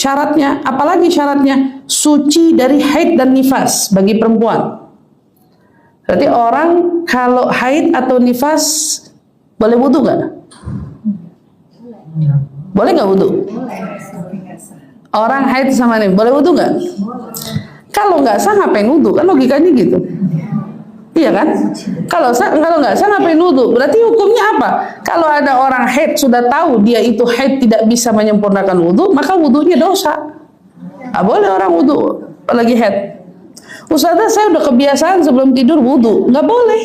syaratnya, apalagi syaratnya suci dari haid dan nifas bagi perempuan. Berarti orang kalau haid atau nifas boleh wudu nggak? Boleh nggak wudu? Orang haid sama nih boleh wudu nggak? Kalau nggak sah ngapain wudu? Kan logikanya gitu. Iya kan? Kalau nggak sah ngapain wudu? Berarti hukumnya apa? Kalau ada orang haid sudah tahu dia itu haid tidak bisa menyempurnakan wudu, maka wudunya dosa. Nggak boleh orang wudu lagi haid. Ustazah, saya udah kebiasaan sebelum tidur wudu, nggak boleh.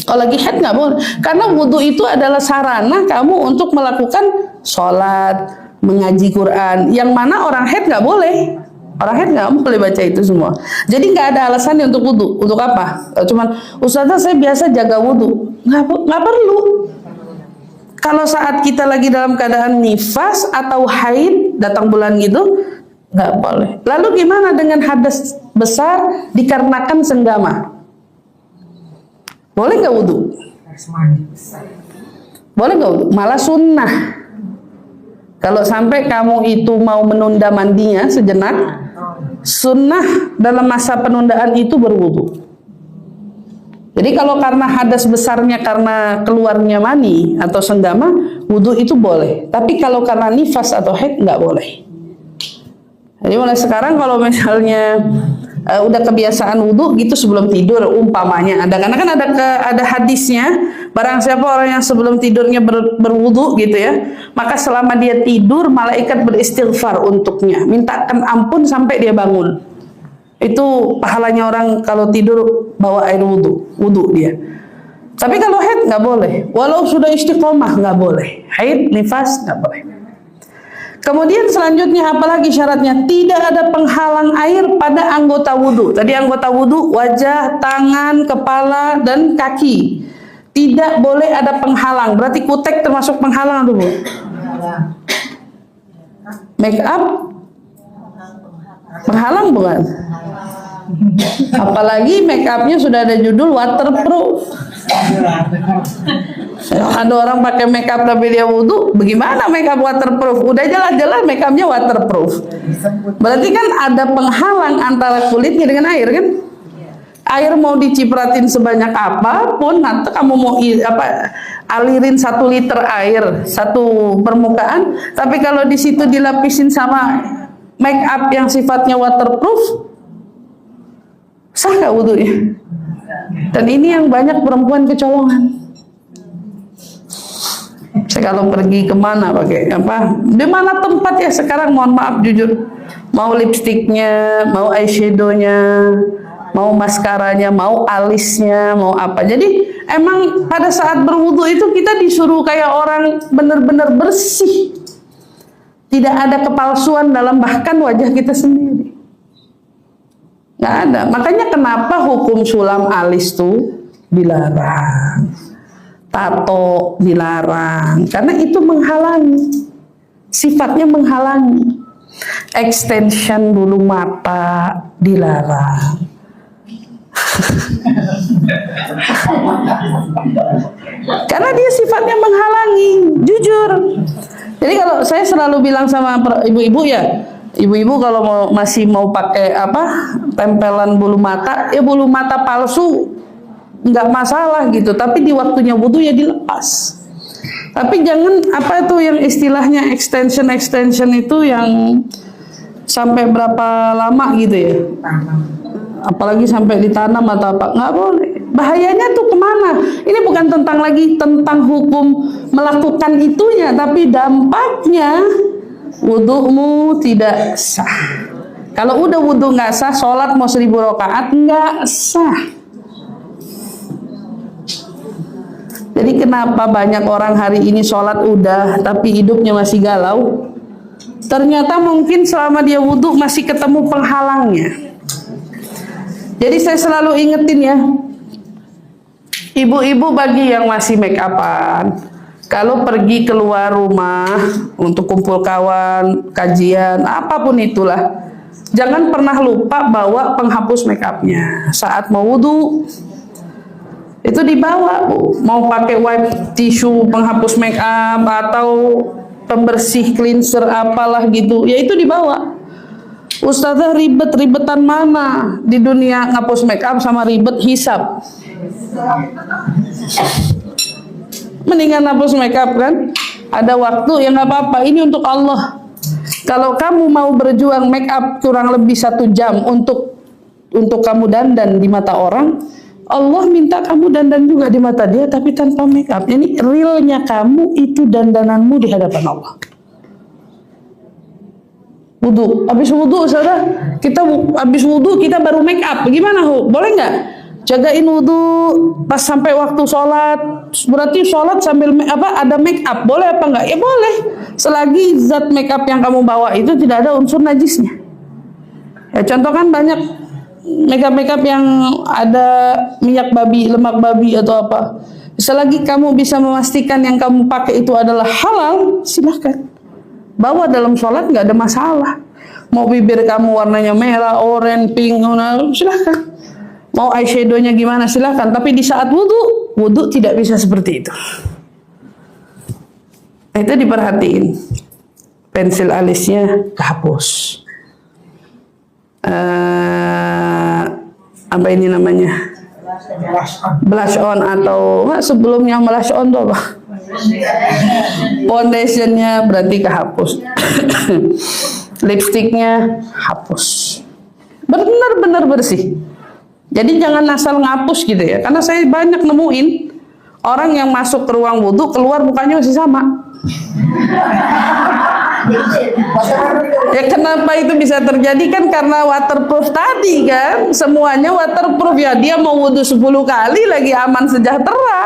Kalau lagi haid nggak boleh, karena wudu itu adalah sarana kamu untuk melakukan sholat, mengaji Quran. Yang mana orang haid nggak boleh. Orang haid nggak boleh baca itu semua. Jadi nggak ada alasannya untuk wudu. Untuk apa? Cuman, Ustazah saya biasa jaga wudu. Nggak perlu. Kalau saat kita lagi dalam keadaan nifas atau haid, datang bulan gitu, nggak boleh. Lalu gimana dengan hadas besar dikarenakan senggama? Boleh nggak wudu? Boleh nggak wudu? Malah sunnah. Kalau sampai kamu itu mau menunda mandinya sejenak, sunnah dalam masa penundaan itu berwudu. Jadi kalau karena hadas besarnya karena keluarnya mani atau senggama, wudu itu boleh. Tapi kalau karena nifas atau haid nggak boleh. Jadi mulai sekarang kalau misalnya udah kebiasaan wudu gitu sebelum tidur umpamanya ada, karena kan ada hadisnya, barang siapa orang yang sebelum tidurnya berwudu gitu ya, maka selama dia tidur malaikat beristighfar untuknya, mintakan ampun sampai dia bangun. Itu pahalanya orang kalau tidur bawa air wudu dia. Tapi kalau haid nggak boleh, walau sudah istiqomah nggak boleh, haid nifas nggak boleh. Kemudian selanjutnya apalagi syaratnya? Tidak ada penghalang air pada anggota wudu. Tadi anggota wudu wajah, tangan, kepala, dan kaki. Tidak boleh ada penghalang. Berarti kutek termasuk penghalang tuh, Bu? Make up? Penghalang bukan? Apalagi make upnya sudah ada judul waterproof. Ada orang pakai make up tapi dia wudu, bagaimana make up waterproof? Udah jelas-jelas make upnya waterproof. Berarti kan ada penghalang antara kulitnya dengan air kan? Air mau dicipratin sebanyak apapun, nanti kamu mau alirin 1 liter air satu permukaan, tapi kalau di situ dilapisin sama make up yang sifatnya waterproof, sah nggak wudunya? Dan ini yang banyak perempuan kecolongan. Saya kalau pergi kemana pakai apa? Di mana tempat ya sekarang? Mohon maaf jujur, mau lipstiknya, mau eyeshadownya, mau maskaranya, mau alisnya, mau apa. Jadi emang pada saat berwudu itu kita disuruh kayak orang benar-benar bersih. Tidak ada kepalsuan dalam bahkan wajah kita sendiri. Nggak ada. Makanya kenapa hukum sulam alis tuh dilarang, tato dilarang, karena itu menghalangi, sifatnya menghalangi. Extension bulu mata dilarang. Karena dia sifatnya menghalangi, jujur. Jadi kalau saya selalu bilang sama ibu-ibu ya, ibu-ibu kalau masih mau pakai tempelan bulu mata, ya bulu mata palsu nggak masalah gitu, tapi di waktunya wudu ya dilepas. Tapi jangan yang istilahnya extension itu yang sampai berapa lama gitu ya, apalagi sampai ditanam atau apa, nggak boleh. Bahayanya tuh kemana? Ini bukan tentang hukum melakukan itunya, tapi dampaknya wudumu tidak sah. Kalau udah wudu nggak sah, sholat mau 1000 rakaat nggak sah. Jadi kenapa banyak orang hari ini sholat udah, tapi hidupnya masih galau? Ternyata mungkin selama dia wudu masih ketemu penghalangnya. Jadi saya selalu ingetin ya, ibu-ibu bagi yang masih make upan, kalau pergi keluar rumah untuk kumpul kawan, kajian, apapun itulah, jangan pernah lupa bawa penghapus make upnya. Saat mau wudu itu dibawa, Bu. Mau pakai wipe tisu penghapus make up atau pembersih, cleanser, apalah gitu, ya itu dibawa. Ustazah, ribet-ribetan mana di dunia ngapus make up sama ribet hisab? Mendingan hapus make up kan? Ada waktu ya nggak apa-apa. Ini untuk Allah. Kalau kamu mau berjuang make up kurang lebih 1 jam untuk kamu dandan di mata orang, Allah minta kamu dandan juga di mata dia, tapi tanpa make up. Ini realnya kamu itu dandananmu di hadapan Allah. Wudu, habis wudu saudara, kita habis wudu kita baru make up, gimana boleh nggak? Jagain wudu pas sampai waktu sholat, berarti sholat sambil ada make up, boleh apa nggak? Ya boleh, selagi zat make up yang kamu bawa itu tidak ada unsur najisnya. Ya contoh kan banyak make up yang ada minyak babi, lemak babi atau apa. Selagi kamu bisa memastikan yang kamu pakai itu adalah halal, silahkan bawa dalam sholat, nggak ada masalah. Mau bibir kamu warnanya merah, oranye, pink, silahkan. Mau eyeshadownya gimana, silahkan. Tapi di saat wudhu tidak bisa seperti itu. Itu diperhatiin. Pensil alisnya kehapus. Apa ini namanya? Blush on atau sebelumnya blush on tuh apa? Foundationnya berarti kehapus. Lipstiknya hapus. Benar-benar bersih. Jadi jangan asal ngapus gitu ya. Karena saya banyak nemuin orang yang masuk ke ruang wudhu, keluar mukanya masih sama. Ya kenapa itu bisa terjadi? Kan karena waterproof tadi kan. Semuanya waterproof ya. Dia mau wudhu 10 kali lagi aman sejahtera.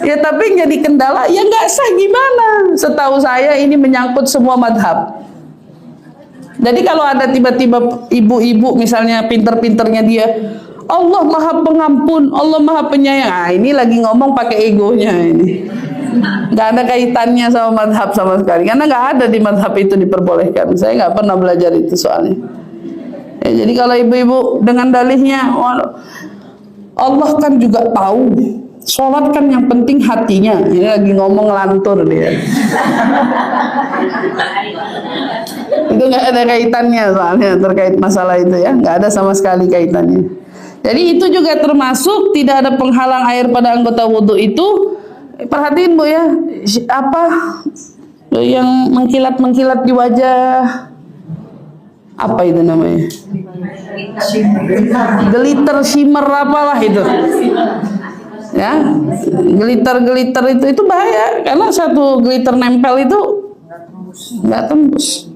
Ya tapi jadi kendala, ya nggak sah gimana? Setahu saya ini menyangkut semua madhab. Jadi kalau ada tiba-tiba ibu-ibu misalnya pinter-pinternya dia, Allah maha pengampun, Allah maha penyayang. Ini lagi ngomong pakai egonya ini. Nggak ada kaitannya sama madhab sama sekali. Karena nggak ada di madhab itu diperbolehkan. Saya nggak pernah belajar itu soalnya. Ya, jadi kalau ibu-ibu dengan dalihnya, Allah kan juga tahu. Sholat kan yang penting hatinya. Ini lagi ngomong lantur dia. Itu nggak ada kaitannya soalnya terkait masalah itu ya. Nggak ada sama sekali kaitannya. Jadi itu juga termasuk tidak ada penghalang air pada anggota wudhu itu. Perhatiin Bu ya, apa yang mengkilat-mengkilat di wajah, apa itu namanya? Glitter, shimmer apalah itu. Ya, glitter itu bahaya karena satu glitter nempel itu nggak tembus.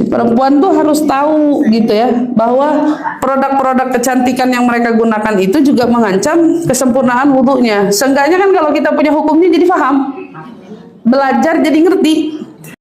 Perempuan tuh harus tahu gitu ya bahwa produk-produk kecantikan yang mereka gunakan itu juga mengancam kesempurnaan wudhunya. Seenggaknya kan kalau kita punya hukumnya jadi paham, belajar jadi ngerti.